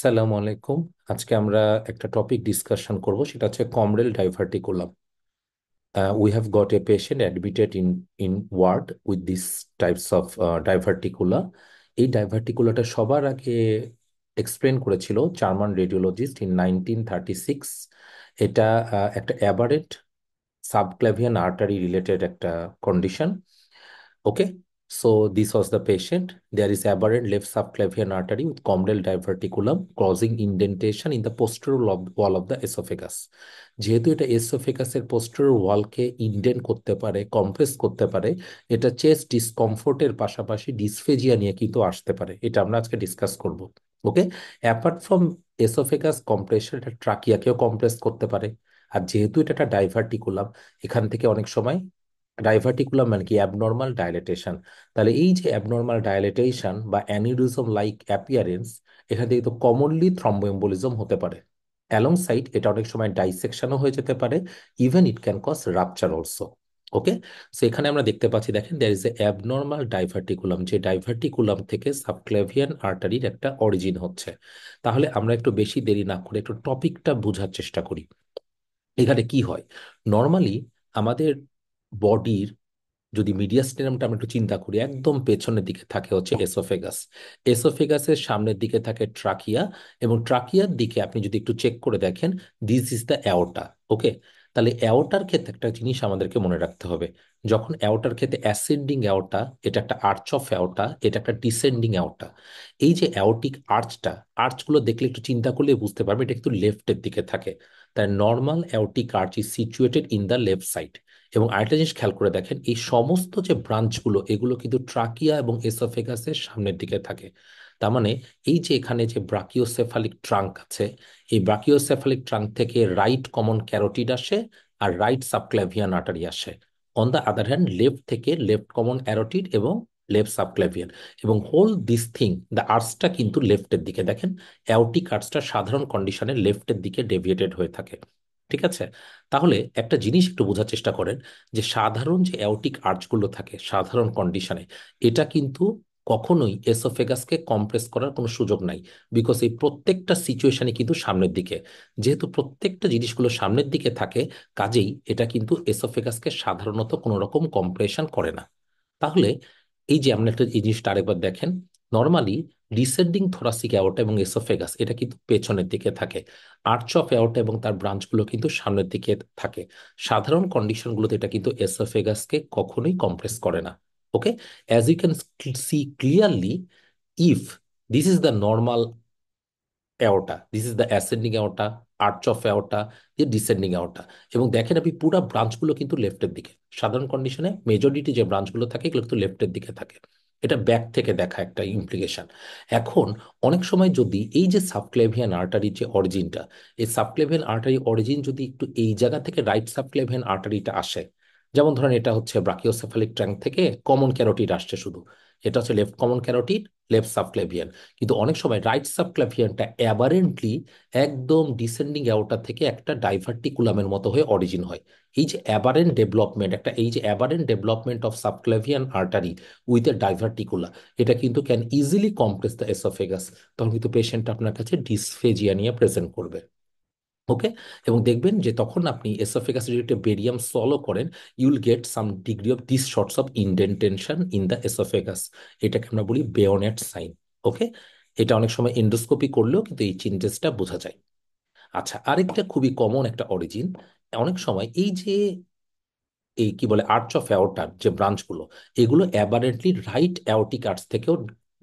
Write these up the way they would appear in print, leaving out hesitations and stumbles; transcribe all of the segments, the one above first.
সালাম আলাইকুম। আজকে আমরা একটা টপিক ডিসকাশন করব, সেটা হচ্ছে কমরেল diverticulum. We have got a patient admitted in ward with these types of diverticula. এই ডাইভার্টিকুলাটা সবার আগে এক্সপ্লেন করেছিল জার্মান রেডিওলজিস্ট ইন 1936। এটা একটা অ্যাবারেন্ট সাবক্লাভিয়ান আর্টারি রিলেটেড একটা condition. Okay, so this was the patient. There is aberrant left subclavian artery with common diverticulum causing indentation in the posterior wall of the esophagus. যেহেতু এটা এসোফেগাসের posterior ওয়ালকে indent করতে পারে, compress করতে পারে, এটা chest ডিসকমফোর্টের পাশাপাশি dysphagia নিয়ে কিন্তু আসতে পারে। এটা আমরা আজকে ডিসকাস করব। ওকে, অ্যাপার্ট ফ্রম এসোফেগাস কম্প্রেশন, এটা ট্রাকিয়াকেও কম্প্রেস করতে পারে। আর যেহেতু এটা একটা ডাইভার্টিকুলাম, এখান থেকে অনেক সময় ডাইভার্টিকুলাম মানে কি অ্যাবনর্মাল ডায়ালেটেশন। তাহলে এই যে অ্যাবনর্মাল ডায়ালেটেশন বা অ্যানিউরিজম লাইক অ্যাপিয়ারেন্স, এখান থেকে তো কমনলি থ্রম্বোএম্বোলিজম হতে পারে। অ্যালং সাইড এটা অনেক সময় ডাইসেকশনও হয়ে যেতে পারে। Even it can cause rupture also. Okay, so এখানে আমরা দেখতে পাচ্ছি, দেখেন there is a abnormal diverticulum, যে ডাইভার্টিকুলাম থেকে সাবক্লেভিয়ান আর্টারির একটা অরিজিন হচ্ছে। তাহলে আমরা একটু বেশি দেরি না করে একটু টপিকটা বোঝার চেষ্টা করি। এখানে কি হয় নর্মালি আমাদের বডির, যদি মিডিয়াস্টিনামটা আমরা একটু চিন্তা করি, একদম পেছনের দিকে থাকে হচ্ছে এসোফেগাস। এসোফেগাসের সামনের দিকে থাকে ট্রাকিয়া, এবং ট্রাকিয়ার দিকে আপনি যদি একটু চেক করে দেখেন, দিস ইজ দ্য অ্যাওর্টা। ওকে, তাহলে অ্যাওর্টার ক্ষেত্রে একটা জিনিস আমাদেরকে মনে রাখতে হবে। যখন অ্যাওর্টার ক্ষেত্রে অ্যাসেন্ডিং অ্যাওর্টা, এটা একটা আর্চ অফ অ্যাওর্টা, এটা একটা ডিসেন্ডিং অ্যাওর্টা। এই যে অ্যাওর্টিক আর্চটা, আর্চগুলো দেখলে একটু চিন্তা করলে বুঝতে পারবে এটা কিন্তু লেফটের দিকে থাকে। তাই normal aortic arch is situated in the left side. এবং আরেকটা জিনিস খেয়াল করে দেখেন, এই সমস্ত যে ব্রাঞ্চগুলো, এগুলো কিন্তু ট্রাকিয়া এবং এসোফেগাসের সামনের দিকে থাকে। তার মানে এই যে এখানে যে ব্রাকিওসেফালিক ট্রাঙ্ক আছে, এই ব্রাকিওসেফালিক ট্রাঙ্ক থেকে রাইট কমন ক্যারোটিড আসে, আর রাইট সাবক্ল্যাভিয়ান আর্টারি আসে। On the other hand left থেকে লেফট কমন অ্যারোটিড এবং লেফট সাবক্ল্যাভিয়ান, এবং হোল দিস থিং দ্য আর্চটা কিন্তু লেফটের দিকে। দেখেন অ্যাওটিক আর্চটা সাধারণ কন্ডিশনে লেফটের দিকে ডেভিয়েটেড হয়ে থাকে। ঠিক আছে, তাহলে একটা জিনিস একটু বোঝার চেষ্টা করেন, যে সাধারণ যে অ্যাওটিক আর্চগুলো থাকে সাধারণ কন্ডিশনে, এটা কিন্তু কখনোই এসোফেগাসকে কম্প্রেস করার কোনো সুযোগ নাই। বিকজ এই প্রত্যেকটা সিচুয়েশনে কিন্তু সামনের দিকে, যেহেতু প্রত্যেকটা জিনিসগুলো সামনের দিকে থাকে, কাজেই এটা কিন্তু এসোফেগাসকে সাধারণত কোনো রকম কম্প্রেশন করে না। তাহলে এই যে আমরা একটা এই জিনিসটা আরেকবার দেখেন, নর্মালি ডিসেন্ডিং থোরাসিক অ্যাওর্টা এবং এসোফেগাস এটা কিন্তু পেছনের দিকে থাকে। আর্চ অফ অ্যাওর্টা এবং তার ব্রাঞ্চগুলো কিন্তু সামনের দিকে থাকে। সাধারণ কন্ডিশনগুলোতে এটা কিন্তু এসোফেগাসকে কখনোই কম্প্রেস করে না। Okay, as you can see clearly, if this is the normal aorta, this is the ascending aorta, arch of aorta, যে ডিসেন্ডিং অ্যাওর্টা, এবং দেখেন আপনি পুরো ব্রাঞ্চগুলো কিন্তু লেফটের দিকে। সাধারণ কন্ডিশনে মেজরিটি যে ব্রাঞ্চগুলো থাকে এগুলো কিন্তু লেফটের দিকে থাকে। এটা ব্যাক থেকে দেখা একটা ইমপ্লিকেশন। এখন অনেক সময় যদি এই যে সাবক্লেভিয়ান আর্টারির যে অরিজিনটা, এই সাবক্লেভিয়ান আর্টারি অরিজিন যদি একটু এই জায়গা থেকে রাইট সাবক্লেভিয়ান আর্টারিটা আসে, যেমন ধরেন এটা হচ্ছে ব্রাকিওসেফালিক ট্র্যাঙ্ক থেকে কমন ক্যারোটিড আসছে শুধু, এটা হচ্ছে left common carotid, left subclavian. কিন্তু অনেক সময় রাইট সাবক্লাভিয়ানটা অ্যাবারেন্টলি একদম ডিসেন্ডিং অ্যাওর্টা থেকে একটা ডাইভার্টিকুলামের মতো হয়ে অরিজিন হয়। এই যে অ্যাবারেন্ট ডেভেলপমেন্ট, একটা এই যে aberrant development of subclavian artery with a diverticula, এটা কিন্তু can easily compress the oesophagus. তখন কিন্তু পেশেন্ট আপনার কাছে ডিসফেজিয়া নিয়ে প্রেজেন্ট করবে। ওকে, এবং দেখবেন যে তখন আপনি এসোফেগাস যদি একটা বেরিয়াম সলো করেন, you'll get some degree of this sorts of indentation in the oesophagus. এটাকে আমরা বলি বেয়োনেট সাইন। ওকে, এটা অনেক সময় এন্ডোস্কোপি করলেও কিন্তু এই চেঞ্জেসটা বোঝা যায়। আচ্ছা, আরেকটা খুবই কমন একটা অরিজিন, অনেক সময় এই যে এই কি বলে আর্চ অফ অ্যাওর্টার যে ব্রাঞ্চগুলো, এগুলো অ্যাবারেন্টলি রাইট অ্যাওর্টিক আর্চ থেকেও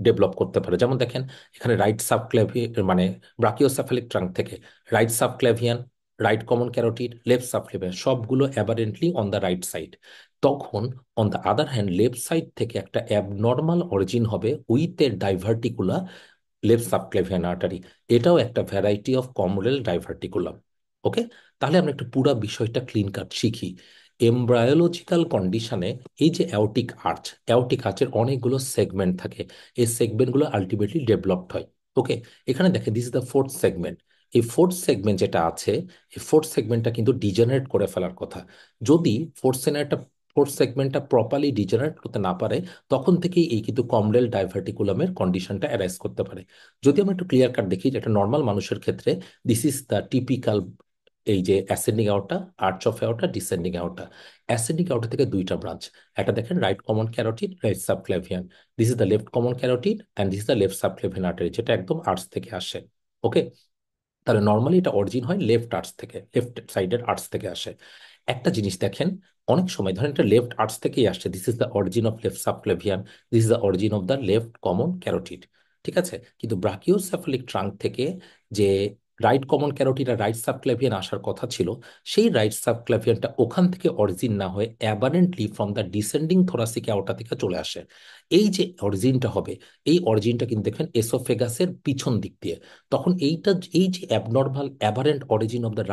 ডেভেলপ করতে পারে। যেমন দেখেন এখানে রাইট সাবক্লেভি মানে ব্রাকিওসেফালিক ট্রাঙ্ক থেকে right subclavian, right common carotid, left subclavian, সবগুলো অ্যাবারেন্টলি অন দ্য রাইট সাইড। তখন on the other hand left side থেকে একটা অ্যাবনর্মাল অরিজিন হবে with a diverticula left subclavian artery. এটাও একটা ভ্যারাইটি অফ কমরেল ডাইভার্টিকুলাম। ওকে, তাহলে আমরা একটু পুরো বিষয়টা ক্লিন কাট শিখি। এমব্রায়োলজিক্যাল কন্ডিশনে এই যে অ্যাওটিক আর্চ, অ্যাওটিক আর্চের অনেকগুলো সেগমেন্ট থাকে। এই সেগমেন্টগুলো আলটিমেটলি ডেভেলপড হয়। ওকে, এখানে দেখেন this is the fourth segment. এই ফোর্থ সেগমেন্ট যেটা আছে, এই ফোর্থ সেগমেন্টটা কিন্তু ডিজেনারেট করে ফেলার কথা। যদি ফোর্থ সেগমেন্টটা ফোর্থ সেগমেন্টটা প্রপারলি ডিজেনারেট করতে না পারে, তখন থেকেই এই কিন্তু কমরেল ডাইভার্টিকুলামের কন্ডিশনটা অ্যারাইজ করতে পারে। যদি আমরা একটু ক্লিয়ার কাট দেখি, যেটা নর্মাল মানুষের ক্ষেত্রে দিস ইজ দ্য টিপিক্যাল, এই যে অ্যাসেন্ডিং আউটটা, আর্চ অফ অ্যাওর্টা, ডিসেন্ডিং আউটটা। অ্যাসেন্ডিং আউটটা থেকে দুইটা ব্রাঞ্চ, একটা দেখেন right common carotid, right subclavian. This is the left common carotid and this is the left subclavian artery, যেটা একদম আর্চ থেকে আসে। ওকে, তাহলে নর্মালি এটা অরিজিন হয় লেফট আর্টস থেকে, লেফট সাইডের আর্টস থেকে আসে। একটা জিনিস দেখেন, অনেক সময় ধরেন এটা লেফট আর্টস থেকেই আসছে, this is the origin of left subclavian, this is the origin of the left common carotid. ঠিক আছে, কিন্তু ব্রাকিওসেফালিক ট্রাঙ্ক থেকে যে রাইট কমন ক্যারোটিড আর রাইট সাবক্লেভিয়ান আসার কথা ছিল, সেই রাইট সাবক্লেভিয়ানটা ওখান থেকে অরিজিন না হয়ে aberrantly from the descending thoracic aorta থেকে চলে আসে। এই যে অরিজিনটা হবে, এই অরিজিনটা কিন্তু দেখেন এসোফেগাসের পিছন দিক দিয়ে। তখন এইটা, এই যে abnormal aberrant origin of the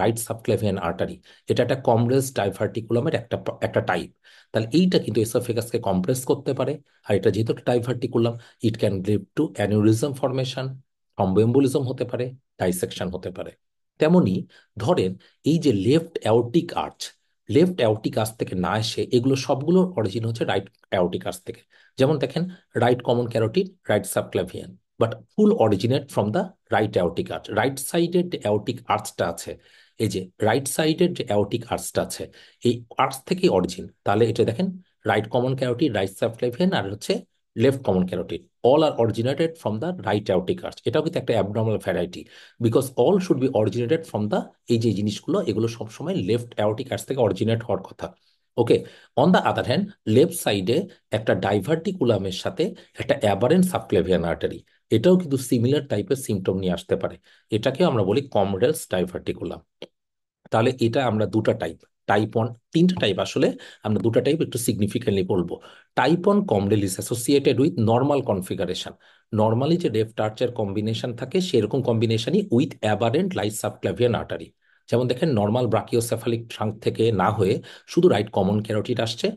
right subclavian artery, এটা একটা কমপ্রেস ডাইভার্টিকুলামের একটা একটা টাইপ। তাহলে এইটা কিন্তু এসোফেগাসকে কম্প্রেস করতে পারে। আর এটা যেহেতু diverticulum, it can lead to aneurysm formation, thromboembolism হতে পারে, ডাইসেকশন হতে পারে। তেমনি ধরেন এই যে left aortic arch, left aortic arch থেকে না এসে এগুলো সবগুলোর অরিজিন হচ্ছে রাইট অ্যাওর্টিক আর্চ থেকে। যেমন দেখেন right common carotid, right subclavian, but full originate from the right aortic arch. Right সাইডের যে অ্যাওর্টিক আর্চটা আছে, এই যে রাইট সাইডের যে অ্যাওর্টিক আর্চটা আছে, এই আর্চ থেকেই অরিজিন। তাহলে এটা দেখেন right common carotid, right subclavian, আর হচ্ছে left common carotid, all are originated from the right aortic arch. এটাও কিন্তু একটা abnormal variety, because all should be originated from the, এই যে জিনিসগুলো এগুলো সবসময় লেফট অ্যাওর্টিক আর্চ থেকে অরিজিনেট হওয়ার কথা। Okay, on the other hand left সাইডে একটা ডাইভার্টিকুলামের সাথে একটা অ্যাবারেন্ট সাবক্লেভিয়ান আর্টারি, এটাও কিন্তু সিমিলার টাইপের সিমটম নিয়ে আসতে পারে। এটাকেও আমরা বলি কমরেলস ডাইভার্টিকুলাম। তাহলে এটা আমরা দুটা টাইপ, টাইপ ওয়ান, তিনটা টাইপ আসলে, আমরা দুটা টাইপ একটু সিগনিফিকেন্টলি বলবো। Type one Kommerell is associated with normal configuration. Normally যে লেফট আর্চের কম্বিনেশন থাকে সেরকম কম্বিনেশনই with aberrant right subclavian artery. যেমন দেখেন নর্মাল ব্রাকিওসেফালিক ট্রাঙ্ক থেকে না হয়ে শুধু রাইট কমন ক্যারোটিড আসছে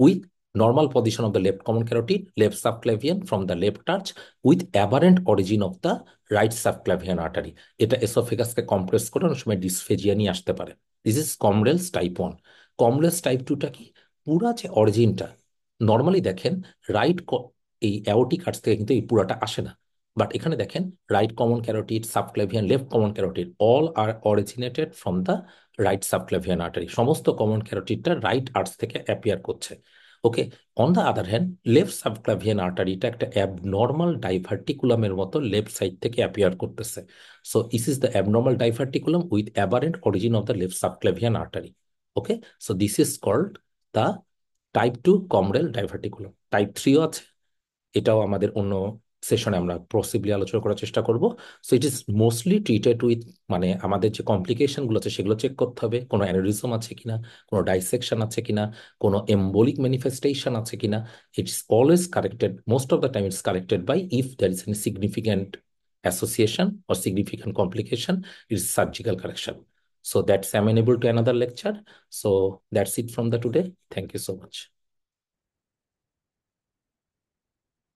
with normal position of the left common carotid, left subclavian from the left arch with aberrant origin of the right subclavian artery। এটা এসোফেগাসকে compress করে অনেক সময় ডিসফেজিয়া নিয়ে আসতে পারে। This is Kommerell's type one. Kommerell's type টুটা কি, পুরা যে অরিজিনটা নর্মালি দেখেন রাইট, এই অ্যাওর্টিক আর্চ থেকে কিন্তু এই পুরাটা আসে না। বাট এখানে দেখেন right common carotid, subclavian, left common carotid, all are originated from the right subclavian artery. সমস্ত কমন ক্যারোটিডটা রাইট আর্চ থেকে অ্যাপিয়ার করছে। Okay, on the other hand left subclavian আর্টারিটা একটা অ্যাবনর্মাল ডাইভার্টিকুলামের মতো লেফট সাইড থেকে অ্যাপিয়ার করতেছে। So this is the abnormal diverticulum with aberrant origin of the left subclavian artery. Okay, so this is called the type two Kommerell diverticulum. Type থ্রিও আছে, এটাও আমাদের অন্য সেশনে আমরা পসিবলি আলোচনা করার চেষ্টা করব। So it is mostly treated with, মানে আমাদের যে কমপ্লিকেশনগুলো আছে সেগুলো চেক করতে হবে, কোনো অ্যানোরিজম আছে কিনা, কোনো ডাইসেকশন আছে কিনা, কোনো এম্বোলিক ম্যানিফেস্টেশন আছে কিনা। It's always corrected, most of the time it's corrected by if there is any significant association or significant complication, it is surgical correction. So that's amenable to another lecture. So that's it from the today. Thank you so much.